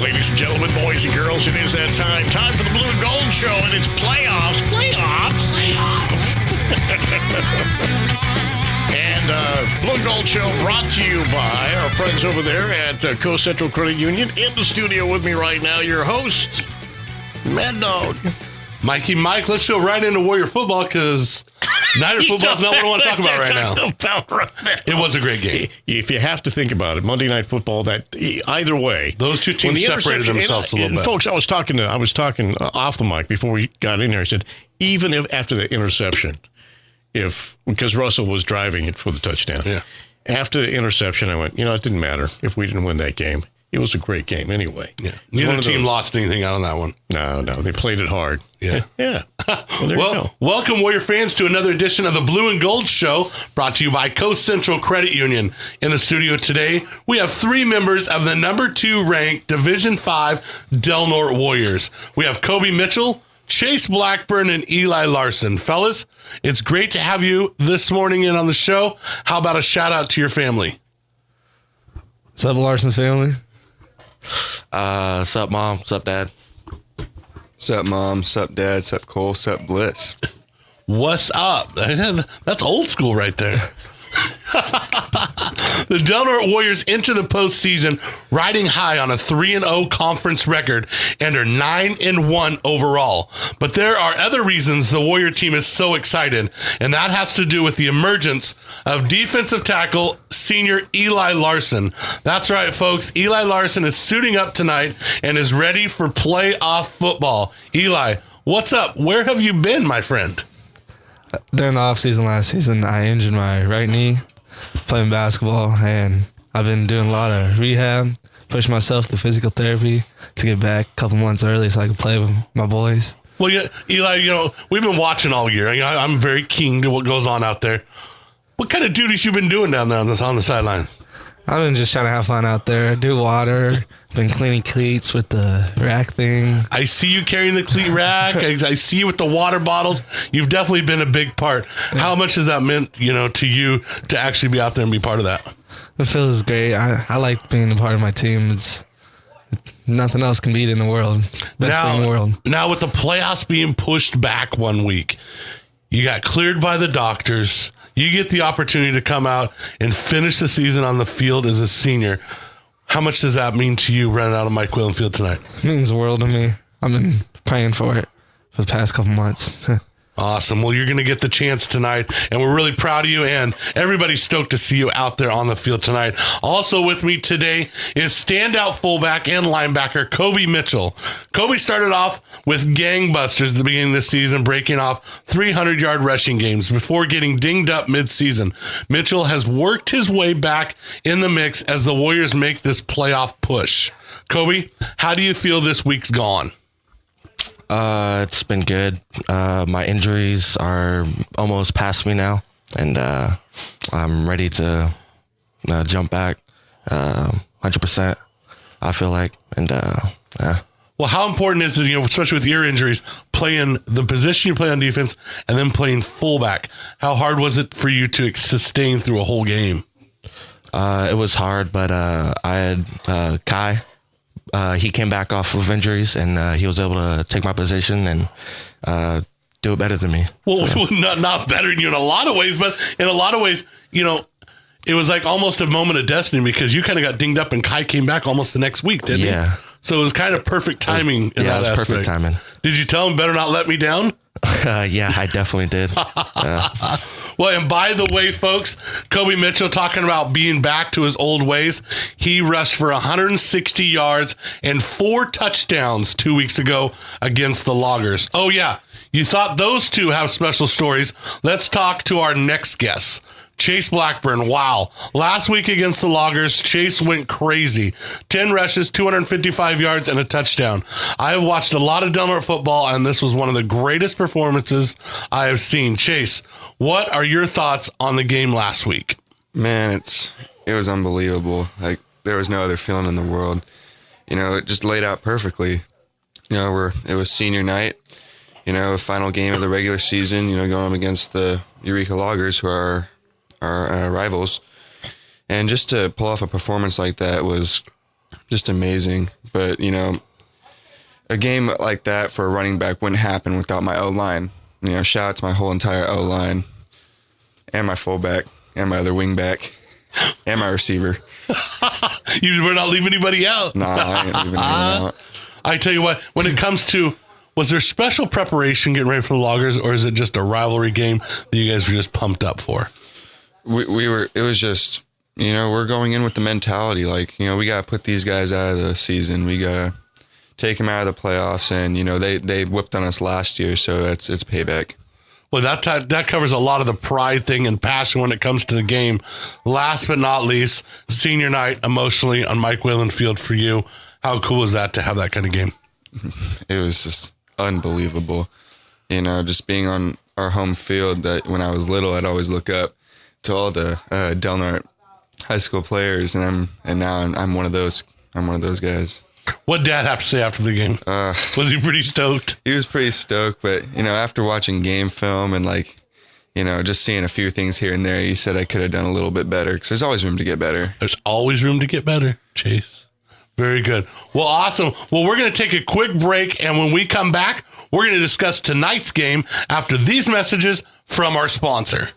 Ladies and gentlemen, boys and girls, it is that time. Time for the Blue and Gold Show, and it's playoffs. And Blue and Gold Show brought to you by our friends over there at Coast Central Credit Union. In the studio with me right now, your host, Mad Dog. Mikey Mike, let's go right into Warrior football because Niner football is not what I want to talk about right now. It was a great game. If you have to think about it, Monday Night Football, that either way. Those two teams separated themselves a little bit. Folks, I was talking off the mic before we got in here. I said, even if after the interception, because Russell was driving it for the touchdown. Yeah. After the interception, I went, it didn't matter if we didn't win that game. It was a great game anyway. Yeah. Neither team lost anything out on that one. No, they played it hard. Yeah. Yeah. Well, welcome, Warrior fans, to another edition of the Blue and Gold Show, brought to you by Coast Central Credit Union. In the studio today, we have three members of the number 2 ranked Division 5 Del Norte Warriors. We have Kobe Mitchell, Chase Blackburn, and Eli Larson. Fellas, it's great to have you this morning in on the show. How about a shout out to your family? What's up, Larson family? What's up, Mom? What's up, Dad? What's up, Mom? What's up, Dad? What's up, Cole? What's up, Bliss? What's up? That's old school right there. The Del Norte Warriors enter the postseason riding high on a 3-0 conference record and are 9-1 overall. But there are other reasons the Warrior team is so excited, and that has to do with the emergence of defensive tackle senior Eli Larson. That's right, folks. Eli Larson is suiting up tonight and is ready for playoff football. Eli, what's up? Where have you been, my friend? During the offseason last season, I injured my right knee playing basketball, and I've been doing a lot of rehab, pushing myself to physical therapy to get back a couple months early so I can play with my boys. Well, yeah, Eli, we've been watching all year. I'm very keen to what goes on out there. What kind of duties you been doing down there on the sideline? I've been just trying to have fun out there, do water, been cleaning cleats with the rack thing. I see you carrying the cleat rack. I see you with the water bottles. You've definitely been a big part. How much has that meant, to you to actually be out there and be part of that? It feels great. I like being a part of my team. It's nothing else can beat in the world. Best thing in the world. Now, with the playoffs being pushed back 1 week, you got cleared by the doctors. You get the opportunity to come out and finish the season on the field as a senior. How much does that mean to you running out of Mike Whalen Field tonight? It means the world to me. I've been praying for it for the past couple months. Awesome. Well, you're going to get the chance tonight, and we're really proud of you, and everybody's stoked to see you out there on the field tonight. Also with me today is standout fullback and linebacker Kobe Mitchell. Kobe started off with gangbusters at the beginning of the season, breaking off 300-yard rushing games before getting dinged up midseason. Mitchell has worked his way back in the mix as the Warriors make this playoff push. Kobe, how do you feel this week's gone? It's been good. My injuries are almost past me now, and I'm ready to jump back 100%, I feel like. And yeah. Well, how important is it, especially with your injuries, playing the position you play on defense and then playing fullback? How hard was it for you to sustain through a whole game? It was hard, but I had Kai. He came back off of injuries, and he was able to take my position and do it better than me. Well, so. not better than you in a lot of ways, but in a lot of ways, it was like almost a moment of destiny because you kind of got dinged up and Kai came back almost the next week, didn't he? Yeah. So it was kind of perfect timing. It was perfect timing. Did you tell him better not let me down? Yeah, I definitely did. Well, and by the way, folks, Kobe Mitchell talking about being back to his old ways. He rushed for 160 yards and 4 touchdowns 2 weeks ago against the Loggers. Oh, yeah. You thought those two have special stories. Let's talk to our next guest. Chase Blackburn, wow. Last week against the Loggers, Chase went crazy. 10 rushes, 255 yards, and a touchdown. I have watched a lot of Del Norte football, and this was one of the greatest performances I have seen. Chase, what are your thoughts on the game last week? Man, it was unbelievable. Like, there was no other feeling in the world. It just laid out perfectly. It was senior night, final game of the regular season, going up against the Eureka Loggers, who are our rivals. And just to pull off a performance like that was just amazing. But, you know, a game like that for a running back wouldn't happen without my O-line. You know, shout out to my whole entire O-line and my fullback and my other wing back and my receiver. You were not leaving anybody out. Nah, I ain't leaving anyone out. I tell you what, when it comes to, was there special preparation getting ready for the Loggers, or is it just a rivalry game that you guys were just pumped up for? It was just, you know, we're going in with the mentality, like, you know, we got to put these guys out of the season. We got to take them out of the playoffs. And, you know, they whipped on us last year, so it's payback. Well, that covers a lot of the pride thing and passion when it comes to the game. Last but not least, senior night emotionally on Mike Whalen Field for you. How cool is that to have that kind of game? It was just unbelievable. You know, just being on our home field, that when I was little, I'd always look up to all the Del Norte high school players, and now I'm one of those. I'm one of those guys. What Dad have to say after the game? Was he pretty stoked? He was pretty stoked, but, you know, after watching game film and, like, you know, just seeing a few things here and there, he said I could have done a little bit better, because there's always room to get better. There's always room to get better, Chase. Very good. Well, awesome. Well, we're going to take a quick break, and when we come back, we're going to discuss tonight's game after these messages from our sponsor.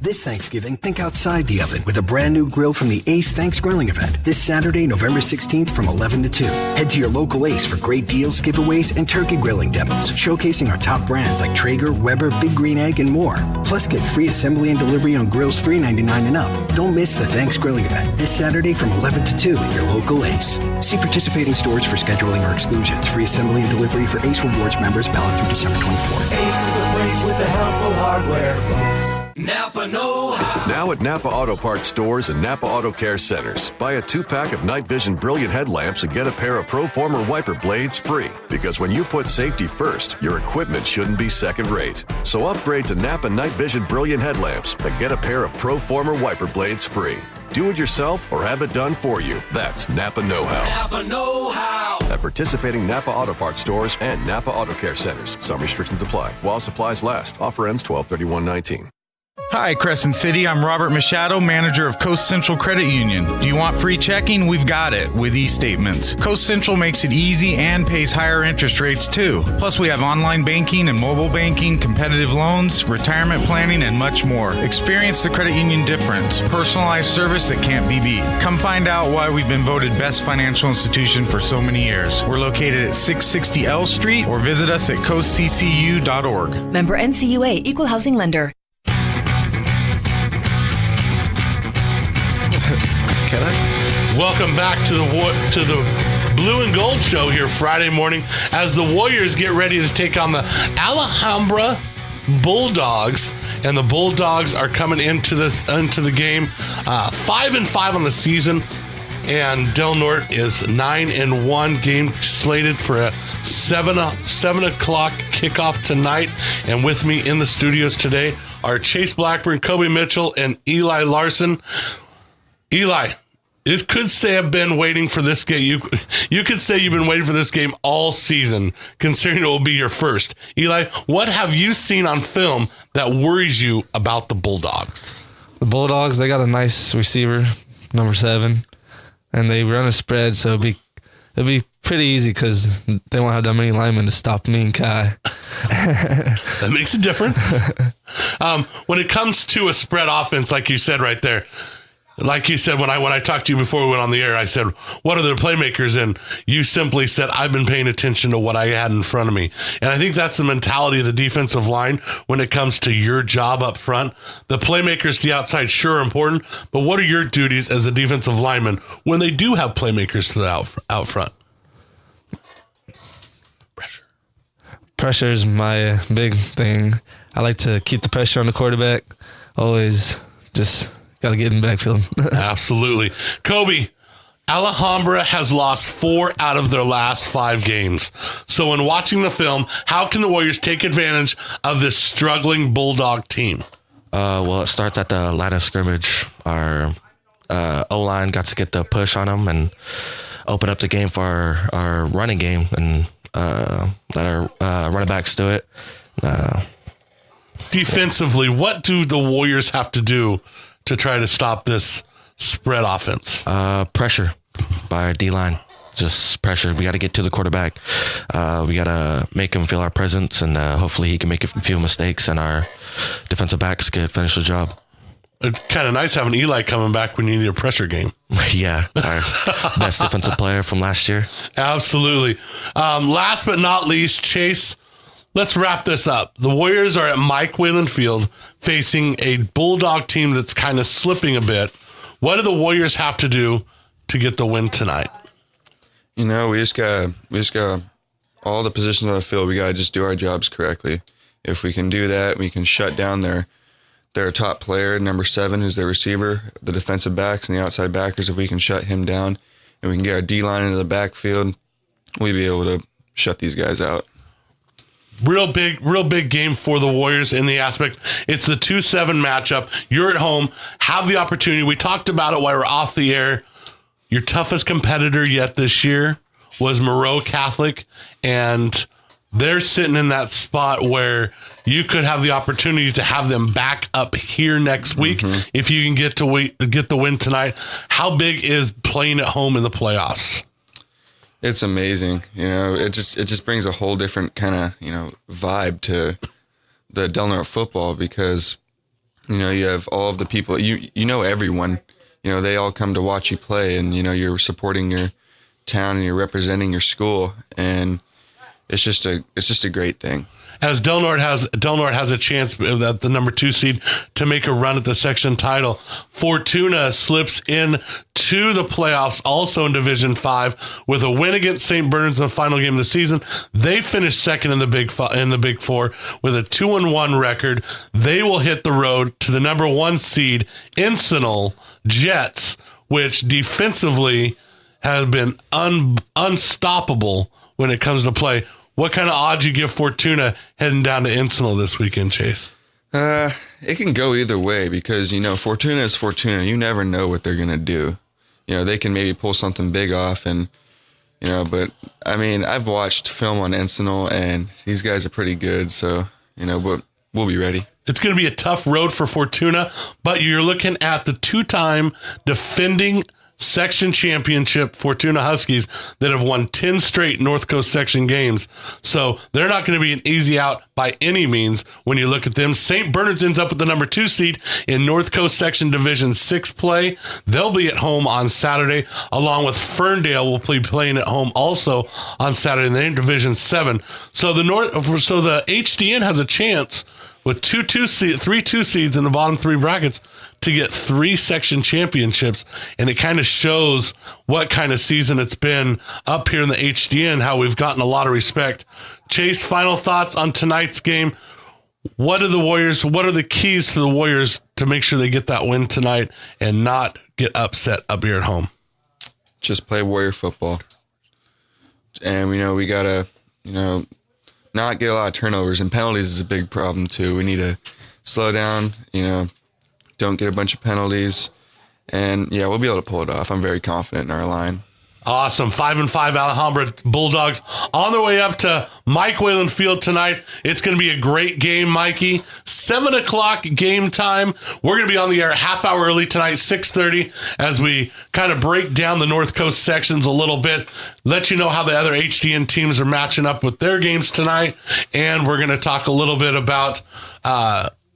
This Thanksgiving, think outside the oven with a brand new grill from the Ace Thanks Grilling event this Saturday, November 16th from 11 to 2. Head to your local Ace for great deals, giveaways, and turkey grilling demos, showcasing our top brands like Traeger, Weber, Big Green Egg, and more. Plus, get free assembly and delivery on grills $3.99 and up. Don't miss the Thanks Grilling event this Saturday from 11 to 2 at your local Ace. See participating stores for scheduling or exclusions. Free assembly and delivery for Ace Rewards members valid through December 24th. Ace is the place with the helpful hardware, folks. Napa know-how. Now at Napa Auto Parts stores and Napa Auto Care centers, buy a 2-pack of Night Vision Brilliant headlamps and get a pair of ProFormer wiper blades free. Because when you put safety first, your equipment shouldn't be second rate. So upgrade to Napa Night Vision Brilliant headlamps and get a pair of ProFormer wiper blades free. Do it yourself or have it done for you. That's Napa know-how. Napa know-how. At participating Napa Auto Parts stores and Napa Auto Care centers. Some restrictions apply while supplies last. Offer ends 12/31/19. Hi, Crescent City. I'm Robert Machado, manager of Coast Central Credit Union. Do you want free checking? We've got it with e-statements. Coast Central makes it easy and pays higher interest rates too. Plus, we have online banking and mobile banking, competitive loans, retirement planning, and much more. Experience the credit union difference. Personalized service that can't be beat. Come find out why we've been voted best financial institution for so many years. We're located at 660 L Street, or visit us at coastccu.org. Member NCUA, Equal Housing Lender. Can I? Welcome back to the Blue and Gold Show here Friday morning as the Warriors get ready to take on the Alhambra Bulldogs, and the Bulldogs are coming into the game 5-5 on the season, and Del Norte is 9-1. Game slated for a 7 o'clock kickoff tonight. And with me in the studios today are Chase Blackburn, Kobe Mitchell, and Eli Larson. Eli, it could say I've been waiting for this game. You could say you've been waiting for this game all season, considering it will be your first. Eli, what have you seen on film that worries you about the Bulldogs? The Bulldogs, they got a nice receiver, number 7, and they run a spread, so it'll be pretty easy because they won't have that many linemen to stop me and Kai. That makes a difference. When it comes to a spread offense, like you said right there, like you said, when I talked to you before we went on the air, I said, what are the playmakers? And you simply said, I've been paying attention to what I had in front of me. And I think that's the mentality of the defensive line when it comes to your job up front. The playmakers to the outside sure are important, but what are your duties as a defensive lineman when they do have playmakers to the out front? Pressure is my big thing. I like to keep the pressure on the quarterback. Always just got to get in backfield. Absolutely. Kobe, Alhambra has lost 4 out of their last 5 games. So when watching the film, how can the Warriors take advantage of this struggling Bulldog team? Well, it starts at the line of scrimmage. Our O-line got to get the push on them and open up the game for our running game and let our running backs do it. Defensively, what do the Warriors have to do to try to stop this spread offense? Pressure. by our D-line. Just pressure. We got to get to the quarterback. We got to make him feel our presence, and hopefully he can make a few mistakes, and our defensive backs can finish the job. It's kind of nice having Eli coming back when you need a pressure game. Yeah, our best defensive player from last year. Absolutely. Last but not least, Chase, let's wrap this up. The Warriors are at Mike Whalen Field facing a Bulldog team that's kind of slipping a bit. What do the Warriors have to do to get the win tonight? You know, we just got all the positions on the field. We got to just do our jobs correctly. If we can do that, we can shut down their top player, number 7, who's their receiver, the defensive backs and the outside backers. If we can shut him down and we can get our D-line into the backfield, we'll be able to shut these guys out. Real big game for the Warriors in the aspect. It's the 2-7 matchup. You're at home. Have the opportunity. We talked about it while we're off the air. Your toughest competitor yet this year was Moreau Catholic, and they're sitting in that spot where you could have the opportunity to have them back up here next week if you can get the win tonight. How big is playing at home in the playoffs? It's amazing. You know, it just brings a whole different kind of, you know, vibe to the Del Norte football, because, you know, you have all of the people, you know, everyone, you know, they all come to watch you play, and, you know, you're supporting your town and you're representing your school, and it's just a great thing. As Del Norte has a chance at the number 2 seed to make a run at the section title. Fortuna slips in to the playoffs, also in Division 5, with a win against St. Bernard's in the final game of the season. They finished second in the Big Four with a 2-1 record. They will hit the road to the number 1 seed, Encinal Jets, which defensively has been unstoppable when it comes to play. What kind of odds you give Fortuna heading down to Encinal this weekend, Chase? It can go either way, because, you know, Fortuna is Fortuna. You never know what they're going to do. You know, they can maybe pull something big off, and, you know, but, I mean, I've watched film on Encinal, and these guys are pretty good, so, you know, but we'll be ready. It's going to be a tough road for Fortuna, but you're looking at the 2-time defending section championship Fortuna Huskies that have won 10 straight North Coast section games. So they're not going to be an easy out by any means when you look at them. St. Bernard's ends up with the number 2 seed in North Coast section Division 6 play. They'll be at home on Saturday, along with Ferndale will be playing at home also on Saturday. They're in Division 7. So the HDN has a chance with 3 2 seeds in the bottom 3 brackets to get 3 section championships. And it kind of shows what kind of season it's been up here in the HDN, how we've gotten a lot of respect. Chase, final thoughts on tonight's game. What are the keys to the Warriors to make sure they get that win tonight and not get upset up here at home? Just play Warrior football. And, you know, we got to, you know, not get a lot of turnovers, and penalties is a big problem too. We need to slow down, you know, don't get a bunch of penalties, and yeah, we'll be able to pull it off. I'm very confident in our line. Awesome. 5-5 Alhambra Bulldogs on their way up to Mike Whalen Field tonight. It's going to be a great game, Mikey. 7 o'clock game time. We're going to be on the air a half hour early tonight, 6:30, as we kind of break down the North Coast sections a little bit, let you know how the other HDN teams are matching up with their games tonight, and we're going to talk a little bit about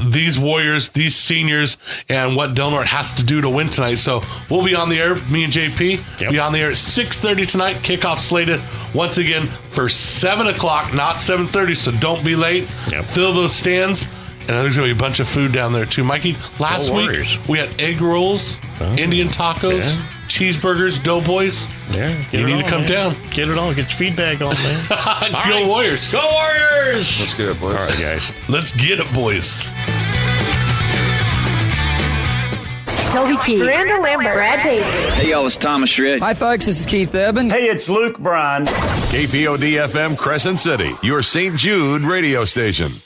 these Warriors, these seniors, and what Del Norte has to do to win tonight. So we'll be on the air, me and JP, be on the air at 6:30 tonight. Kickoff slated once again for 7 o'clock, not 7:30, so don't be late. Fill those stands, and there's going to be a bunch of food down there too. Mikey, last week we had egg rolls, Indian tacos, cheeseburgers, doughboys. Yeah, you need to come down. Get it all. Get your feedback on, man. Go Warriors. Go Warriors. Let's get it, boys. All right, guys. Let's get it, boys. Toby Keith, Miranda Lambert, Brad Paisley. Hey, y'all, it's Thomas Shred. Hi, folks, this is Keith Eben. Hey, it's Luke Bryan. KPOD FM Crescent City, your St. Jude radio station.